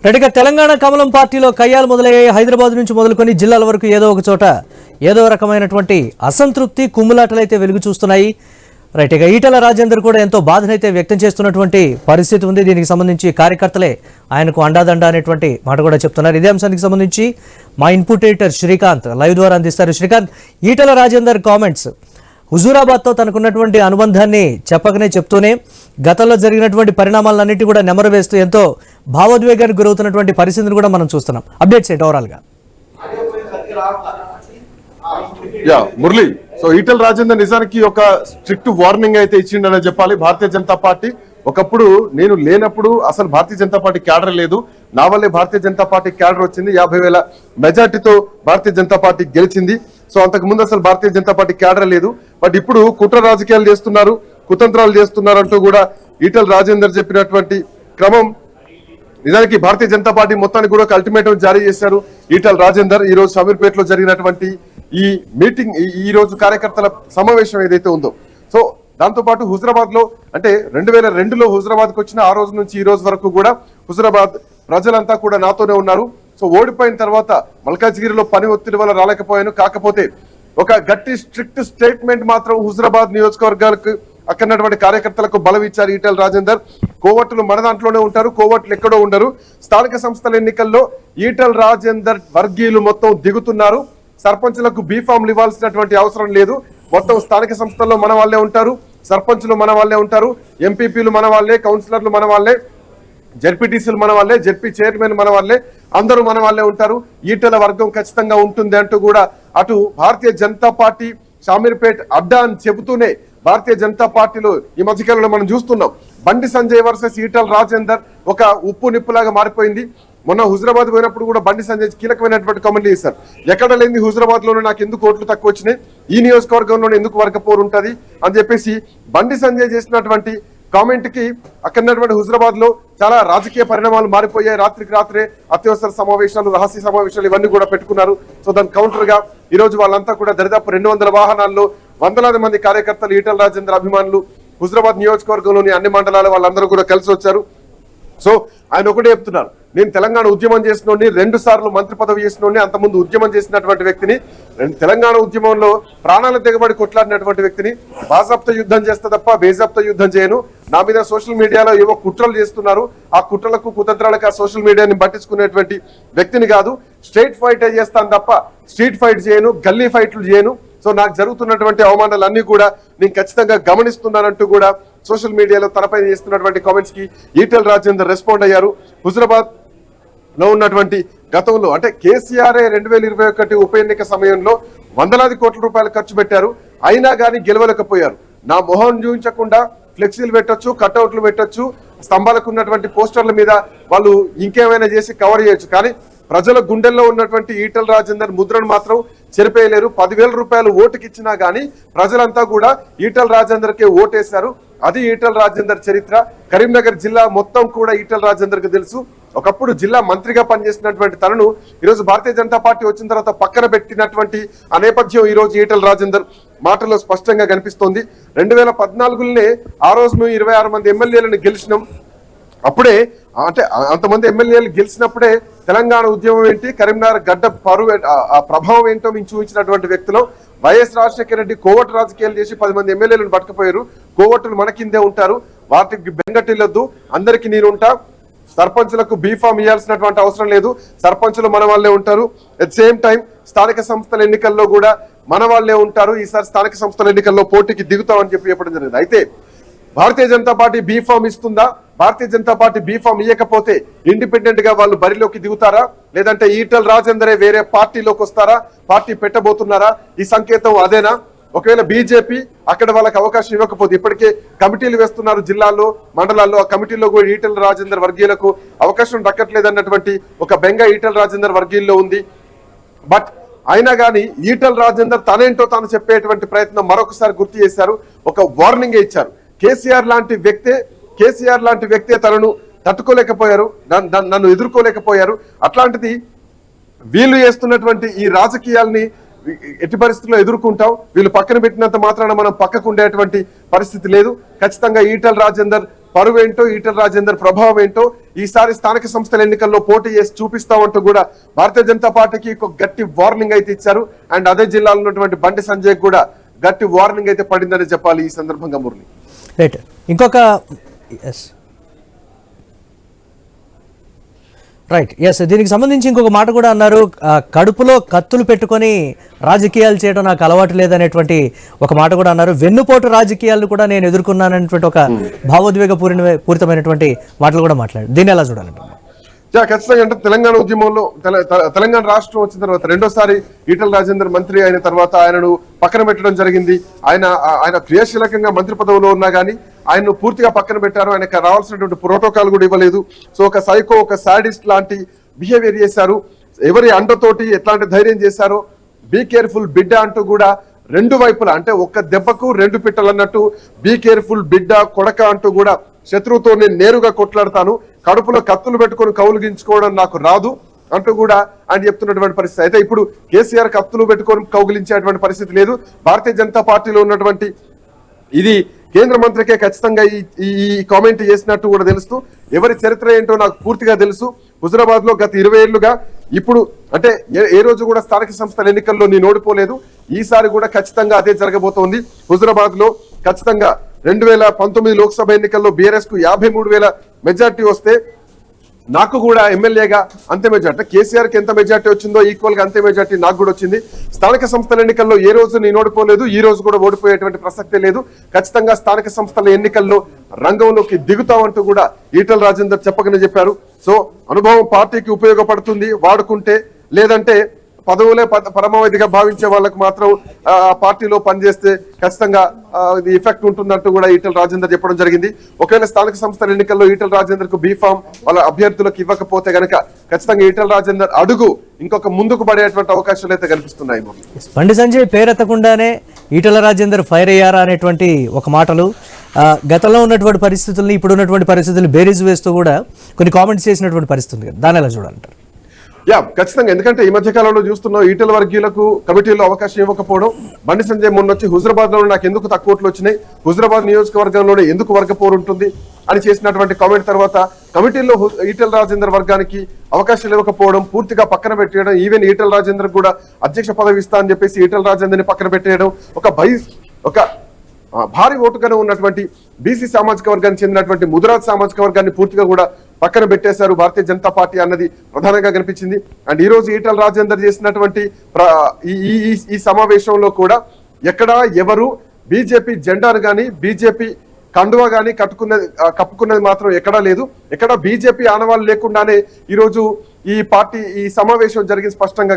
రెడ్డిగా తెలంగాణ కమలం పార్టీలో కయ్యాలు మొదలయ్యాయి. హైదరాబాద్ నుంచి మొదలుకొని జిల్లాల వరకు ఏదో ఒక చోట ఏదో రకమైనటువంటి అసంతృప్తి కుమ్ములాటలైతే వెలుగు చూస్తున్నాయి. రైట్, ఇక ఈటల రాజేందర్ కూడా ఎంతో బాధనైతే వ్యక్తం చేస్తున్నటువంటి పరిస్థితి ఉంది. దీనికి సంబంధించి కార్యకర్తలే ఆయనకు అండాదండ అనేటువంటి మాట కూడా చెప్తున్నారు. ఇదే అంశానికి సంబంధించి మా ఇన్పుట్ ఎడిటర్ శ్రీకాంత్ లైవ్ ద్వారా అందిస్తారు. శ్రీకాంత్, ఈటల రాజేందర్ కామెంట్స్ హుజూరాబాద్తో తనకున్నటువంటి అనుబంధాన్ని చెప్పకనే చెప్తూనే గతంలో జరిగినటువంటి పరిణామాలన్నిటి కూడా నెమరు వేస్తూ ఎంతో భావోద్వేగానికి గురవుతున్నటువంటి పరిస్థితిని కూడా మనం చూస్తున్నాం. అప్డేట్స్ ఏంటి ఓవరాల్గా? మురళి, సో ఈటల రాజేందర్ నిజానికి ఒక స్ట్రిక్ట్ వార్నింగ్ అయితే ఇచ్చిండని చెప్పాలి. భారతీయ జనతా పార్టీ ఒకప్పుడు నేను లేనప్పుడు అసలు భారతీయ జనతా పార్టీ క్యాడర్ లేదు, నా వల్లే భారతీయ జనతా పార్టీ క్యాడర్ వచ్చింది, 50,000 మెజార్టీతో భారతీయ జనతా పార్టీ గెలిచింది. సో అంతకు ముందు అసలు భారతీయ జనతా పార్టీ క్యాడర్ లేదు. బట్ ఇప్పుడు కుట్ర రాజకీయాలు చేస్తున్నారు, కుతంత్రాలు చేస్తున్నారు అంటూ కూడా ఈటల రాజేందర్ చెప్పినటువంటి క్రమం నిజానికి భారతీయ జనతా పార్టీ మొత్తానికి కూడా ఒక అల్టిమేటం జారీ చేశారు ఈటల రాజేందర్. ఈ రోజు షమీర్పేటలో జరిగినటువంటి ఈ మీటింగ్, ఈ రోజు కార్యకర్తల సమావేశం ఏదైతే ఉందో, సో దాంతో పాటు హుజరాబాద్ లో అంటే 2002లో హుజరాబాద్ కు వచ్చిన ఆ రోజు నుంచి ఈ రోజు వరకు కూడా హుజరాబాద్ ప్రజలంతా కూడా నాతోనే ఉన్నారు. సో ఓడిపోయిన తర్వాత మల్కాజ్గిరిలో పని ఒత్తిడి వల్ల రాలేకపోయాను, కాకపోతే ఒక గట్టి స్ట్రిక్ట్ స్టేట్మెంట్ మాత్రం హుజరాబాద్ నియోజకవర్గాలకు అక్కడటువంటి కార్యకర్తలకు బలం ఇచ్చారు ఈటల రాజేందర్. కోవట్లు మన దాంట్లోనే ఉంటారు, కోవట్లు ఎక్కడో ఉండరు. స్థానిక సంస్థల ఎన్నికల్లో ఈటల రాజేందర్ వర్గీయులు మొత్తం దిగుతున్నారు. సర్పంచులకు బీఫామ్లు ఇవ్వాల్సినటువంటి అవసరం లేదు, మొత్తం స్థానిక సంస్థల్లో మన వాళ్ళే ఉంటారు, సర్పంచులు మన వాళ్ళే ఉంటారు, ఎంపీపీలు మన వాళ్ళే, కౌన్సిలర్లు మన వాళ్ళే, జెడ్పీటీసీలు మన వాళ్ళే, జెడ్పీ చైర్మన్ మన వాళ్ళే, అందరూ మన వాళ్ళే ఉంటారు. ఈటల వర్గం ఖచ్చితంగా ఉంటుంది అంటూ కూడా అటు భారతీయ జనతా పార్టీ షామీర్పేట్ అడ్డా అని చెబుతూనే భారతీయ జనతా పార్టీలో ఈ మధ్యకాలంలో మనం చూస్తున్నాం బండి సంజయ్ వర్సెస్ ఈటల రాజేందర్ ఒక ఉప్పు నిప్పులాగా మారిపోయింది. మొన్న హుజరాబాద్ పోయినప్పుడు కూడా బండి సంజయ్ కీలకమైనటువంటి కామెంట్లు చేశారు. ఎక్కడ లేని హుజరాబాద్ లోనే నాకు ఎందుకు ఓట్లు తక్కువ వచ్చినాయి, ఈ నియోజకవర్గంలోనే ఎందుకు వర్గపోరు ఉంటది అని చెప్పేసి బండి సంజయ్ చేసినటువంటి కామెంట్ కి అక్కడటువంటి హుజరాబాద్ లో చాలా రాజకీయ పరిణామాలు మారిపోయాయి. రాత్రికి రాత్రే అత్యవసర సమావేశాలు, రహస్య సమావేశాలు ఇవన్నీ కూడా పెట్టుకున్నారు. సో దాని కౌంటర్ గా ఈ రోజు వాళ్ళంతా కూడా దరిదాపు 200 వాహనాల్లో వందలాది మంది కార్యకర్తలు, ఈటల రాజేందర్ అభిమానులు హుజరాబాద్ నియోజకవర్గంలోని అన్ని మండలాల వాళ్ళందరూ కూడా కలిసి వచ్చారు. సో ఆయన ఒకటే చెప్తున్నారు, నేను తెలంగాణ ఉద్యమం చేసినోడిని, 2 సార్లు మంత్రి పదవి చేసినోడిని, అంతకుముందు ఉద్యమం చేసినటువంటి వ్యక్తిని, తెలంగాణ ఉద్యమంలో ప్రాణాల దిగబడి కొట్లాడినటువంటి వ్యక్తిని, బాజాప్త యుద్ధం చేస్తే తప్ప బేజాప్త యుద్ధం చేయను. నా మీద సోషల్ మీడియాలో ఏవో కుట్రలు చేస్తున్నారు, ఆ కుట్రలకు కుతంత్రాలకు ఆ సోషల్ మీడియాని పట్టించుకునేటువంటి వ్యక్తిని కాదు. స్ట్రైట్ ఫైట్ చేస్తాను తప్ప స్ట్రీట్ ఫైట్ చేయను, గల్లీ ఫైట్లు చేయను. సో నాకు జరుగుతున్నటువంటి అవమానాలన్నీ కూడా నేను ఖచ్చితంగా గమనిస్తున్నానంటూ కూడా సోషల్ మీడియాలో తనపై చేస్తున్నటువంటి కామెంట్స్ కి ఈటల రాజేందర్ రెస్పాండ్ అయ్యారు. హుజరాబాద్ లో ఉన్నటువంటి గతంలో అంటే కేసీఆర్ 2021 ఉప ఎన్నిక సమయంలో వందలాది కోట్ల రూపాయలు ఖర్చు పెట్టారు, అయినా కానీ గెలవలేకపోయారు. నా మొహం చూపించకుండా ఫ్లెక్సీలు పెట్టొచ్చు, కట్అవుట్లు పెట్టొచ్చు, స్తంభాలకు ఉన్నటువంటి పోస్టర్ల మీద వాళ్ళు ఇంకేమైనా చేసి కవర్ చేయొచ్చు, కానీ ప్రజల గుండెల్లో ఉన్నటువంటి ఈటల రాజేందర్ ముద్రను మాత్రం చెరిపేయలేరు. 10,000 రూపాయలు ఓటుకి ఇచ్చినా గానీ ప్రజలంతా కూడా ఈటల రాజేందర్కే ఓటేశారు. అది ఈటల రాజేందర్ చరిత్ర. కరీంనగర్ జిల్లా మొత్తం కూడా ఈటల రాజేందర్ కు తెలుసు. ఒకప్పుడు జిల్లా మంత్రిగా పనిచేసినటువంటి తనను ఈరోజు భారతీయ జనతా పార్టీ వచ్చిన తర్వాత పక్కన పెట్టినటువంటి ఆ నేపథ్యం ఈ రోజు ఈటల రాజేందర్ మాటల్లో స్పష్టంగా కనిపిస్తోంది. 2014లోనే ఆ రోజు మేము 26 మంది ఎమ్మెల్యేలను గెలిచినాం. అప్పుడే అంటే అంతమంది ఎమ్మెల్యేలు గెలిచినప్పుడే తెలంగాణ ఉద్యమం ఏంటి, కరీంనగర్ గడ్డ పరువు ఆ ప్రభావం ఏంటో మేము చూపించినటువంటి వ్యక్తులు. వైఎస్ రాజశేఖర రెడ్డి కోవట్ రాజకీయాలు చేసి 10 మంది ఎమ్మెల్యేలను పట్టుకుపోయారు. కోవట్టులు మన కిందే ఉంటారు, వాటికి బెంగటిల్లొద్దు, అందరికీ నేను ఉంటా, సర్పంచులకు బీఫామ్ ఇవ్వాల్సినటువంటి అవసరం లేదు, సర్పంచులు మన వాళ్ళే ఉంటారు. అట్ సేమ్ టైం స్థానిక సంస్థల ఎన్నికల్లో కూడా మన వాళ్ళే ఉంటారు, ఈసారి స్థానిక సంస్థల ఎన్నికల్లో పోటీకి దిగుతామని చెప్పడం జరిగింది. అయితే భారతీయ జనతా పార్టీ బీఫామ్ ఇస్తుందా, భారతీయ జనతా పార్టీ బీఫామ్ ఇవ్వకపోతే ఇండిపెండెంట్ గా వాళ్ళు బరిలోకి దిగుతారా, లేదంటే ఈటల రాజేందరే వేరే పార్టీలోకి వస్తారా, పార్టీ పెట్టబోతున్నారా, ఈ సంకేతం అదేనా? ఒకవేళ బీజేపీ అక్కడ వాళ్ళకి అవకాశం ఇవ్వకపోతే, ఇప్పటికే కమిటీలు వేస్తున్నారు జిల్లాల్లో, మండలాల్లో, ఆ కమిటీలో కూడా ఈటల రాజేందర్ వర్గీయులకు అవకాశం దక్కట్లేదన్నటువంటి ఒక బెంగ ఈటల రాజేందర్ వర్గీయుల్లో ఉంది. బట్ అయినా కానీ ఈటల రాజేందర్ తనేంటో తాను చెప్పేటువంటి ప్రయత్నం మరొకసారి గుర్తు చేశారు, ఒక వార్నింగ్ ఇచ్చారు. కేసీఆర్ లాంటి వ్యక్తే తనను తట్టుకోలేకపోయారు, నన్ను ఎదుర్కోలేకపోయారు, అట్లాంటిది వీళ్ళు చేస్తున్నటువంటి ఈ రాజకీయాల్ని ఎట్టి పరిస్థితుల్లో ఎదుర్కొంటాం, వీళ్ళు పక్కన పెట్టినంత మాత్రాన మనం పక్కకు ఉండేటువంటి పరిస్థితి లేదు. ఖచ్చితంగా ఈటల రాజేందర్ పరువు ఏంటో, ఈటెల రాజేందర్ ప్రభావం ఏంటో ఈసారి స్థానిక సంస్థల ఎన్నికల్లో పోటీ చేసి చూపిస్తామంటూ కూడా భారతీయ జనతా పార్టీకి ఒక గట్టి వార్నింగ్ అయితే ఇచ్చారు. అండ్ అదే జిల్లాలో ఉన్నటువంటి బండి సంజయ్ కూడా గట్టి వార్నింగ్ అయితే పడిందని చెప్పాలి ఈ సందర్భంగా మురళి. రైట్, ఇంకొక దీనికి సంబంధించి ఇంకొక మాట కూడా అన్నారు. కడుపులో కత్తులు పెట్టుకొని రాజకీయాలు చేయడం నాకు అలవాటు లేదనేటువంటి ఒక మాట కూడా అన్నారు. వెన్నుపోటు రాజకీయాలను కూడా నేను ఎదుర్కొన్నాననేటువంటి ఒక భావోద్వేగ పూరితమైనటువంటి మాటలు కూడా మాట్లాడారు. దీన్ని ఎలా చూడాలంటే ఖచ్చితంగా అంటే తెలంగాణ ఉద్యమంలో తెలంగాణ రాష్ట్రం వచ్చిన తర్వాత రెండోసారి ఈటెల రాజేందర్ మంత్రి అయిన తర్వాత ఆయనను పక్కన పెట్టడం జరిగింది. ఆయన క్రియాశీలకంగా మంత్రి పదవిలో ఉన్నా కానీ ఆయన్ను పూర్తిగా పక్కన పెట్టారు. ఆయనకు రావాల్సినటువంటి ప్రోటోకాల్ కూడా ఇవ్వలేదు. సో ఒక సైకో, ఒక సాడిస్ట్ లాంటి బిహేవియర్ చేశారు. ఎవరి అండతోటి ఎట్లాంటి ధైర్యం చేశారో బీ కేర్ఫుల్ బిడ్డ అంటూ కూడా రెండు వైపులా అంటే ఒక్క దెబ్బకు రెండు పిట్టలు అన్నట్టు బీ కేర్ఫుల్ బిడ్డ కొడక అంటూ కూడా శత్రువుతో నేను నేరుగా కొట్లాడతాను, కడుపులో కత్తులు పెట్టుకొని కౌగిలించుకోవడం నాకు రాదు అంటూ కూడా ఆయన చెప్తున్నటువంటి పరిస్థితి. అయితే ఇప్పుడు కేసీఆర్ కత్తులు పెట్టుకొని కౌగిలించేటువంటి పరిస్థితి లేదు. భారతీయ జనతా పార్టీలో ఉన్నటువంటి ఇది కేంద్ర మంత్రికే ఖచ్చితంగా ఈ కామెంట్ చేసినట్టు కూడా తెలుస్తూ ఎవరి చరిత్ర ఏంటో నాకు పూర్తిగా తెలుసు. హుజరాబాద్ లో గత 20 ఏళ్లుగా ఇప్పుడు అంటే ఏ రోజు కూడా స్థానిక సంస్థల ఎన్నికల్లో నేను ఓడిపోలేదు. ఈసారి కూడా ఖచ్చితంగా అదే జరగబోతోంది. హుజరాబాద్ లో ఖచ్చితంగా 2019 లోక్సభ ఎన్నికల్లో బీఆర్ఎస్ కు 53,000 మెజార్టీ వస్తే నాకు కూడా ఎమ్మెల్యేగా అంతే మెజార్టీ, కేసీఆర్ కి ఎంత మెజార్టీ వచ్చిందో ఈక్వల్ గా అంతే మెజార్టీ నాకు కూడా వచ్చింది. స్థానిక సంస్థల ఎన్నికల్లో ఏ రోజు నేను ఓడిపోలేదు, ఈ రోజు కూడా ఓడిపోయేటువంటి ప్రసక్తే లేదు. ఖచ్చితంగా స్థానిక సంస్థల ఎన్నికల్లో రంగంలోకి దిగుతామంటూ కూడా ఈటెల రాజేందర్ చెప్పకనే చెప్పారు. సో అనుభవం పార్టీకి ఉపయోగపడుతుంది వాడుకుంటే, లేదంటే పదవులే పరమావధిగా భావించే వాళ్ళకు మాత్రం పార్టీలో పనిచేస్తే ఖచ్చితంగా ఇది ఎఫెక్ట్ ఉంటుందంటూ కూడా ఈటెల రాజేందర్ చెప్పడం జరిగింది. ఒకవేళ స్థానిక సంస్థల ఎన్నికల్లో ఈటెల రాజేందర్ కు బీఫామ్ వాళ్ళ అభ్యర్థులకు ఇవ్వకపోతే గనక ఖచ్చితంగా ఈటెల రాజేందర్ అడుగు ఇంకొక ముందుకు పడేటువంటి అవకాశాలు అయితే కనిపిస్తున్నాయి. బండి సంజయ్ పేరెత్తకుండానే ఈటెల రాజేందర్ ఫైర్ అయ్యారా అనేటువంటి ఒక మాటలు, గతంలో ఉన్నటువంటి పరిస్థితుల్ని ఇప్పుడు ఉన్నటువంటి పరిస్థితులు బేరీజు వేస్తూ కూడా కొన్ని కామెంట్స్ చేసినటువంటి పరిస్థితి ఉంది. దాన్ని ఎలా చూడాలంటారు? ఖచ్చితంగా, ఎందుకంటే ఈ మధ్య కాలంలో చూస్తున్నాం ఈటెల వర్గీయులకు కమిటీలో అవకాశం ఇవ్వకపోవడం. బండి సంజయ్ మొన్న వచ్చి హుజరాబాద్ లో నాకు ఎందుకు తక్కువ ఓట్లు వచ్చినాయి, హుజరాబాద్ నియోజకవర్గంలోనే ఎందుకు వర్గపోరు ఉంటుంది అని చేసినటువంటి కామెంట్ తర్వాత కమిటీలో ఈటెల రాజేందర్ వర్గానికి అవకాశాలు ఇవ్వకపోవడం, పూర్తిగా పక్కన పెట్టేయడం, ఈవెన్ ఈటెల రాజేందర్ కూడా అధ్యక్ష పదవి ఇస్తా అని చెప్పేసి ఈటెల రాజేందర్ ని పక్కన పెట్టేయడం, ఒక భారీ ఓటుగానే ఉన్నటువంటి బీసీ సామాజిక వర్గానికి చెందినటువంటి ముదిరాజ్ సామాజిక వర్గాన్ని పూర్తిగా కూడా పక్కన పెట్టేశారు భారతీయ జనతా పార్టీ అన్నది ప్రధానంగా కనిపించింది. అండ్ ఈ రోజు ఈటెల రాజేందర్ చేసినటువంటి ఈ సమావేశంలో కూడా ఎక్కడా ఎవరు బీజేపీ జెండాను కానీ బీజేపీ కండువా కానీ కప్పుకున్నది మాత్రం ఎక్కడా లేదు. ఎక్కడ బీజేపీ ఆనవాళ్ళు లేకుండానే ఈ రోజు ఈ సమావేశం జరిగింది స్పష్టంగా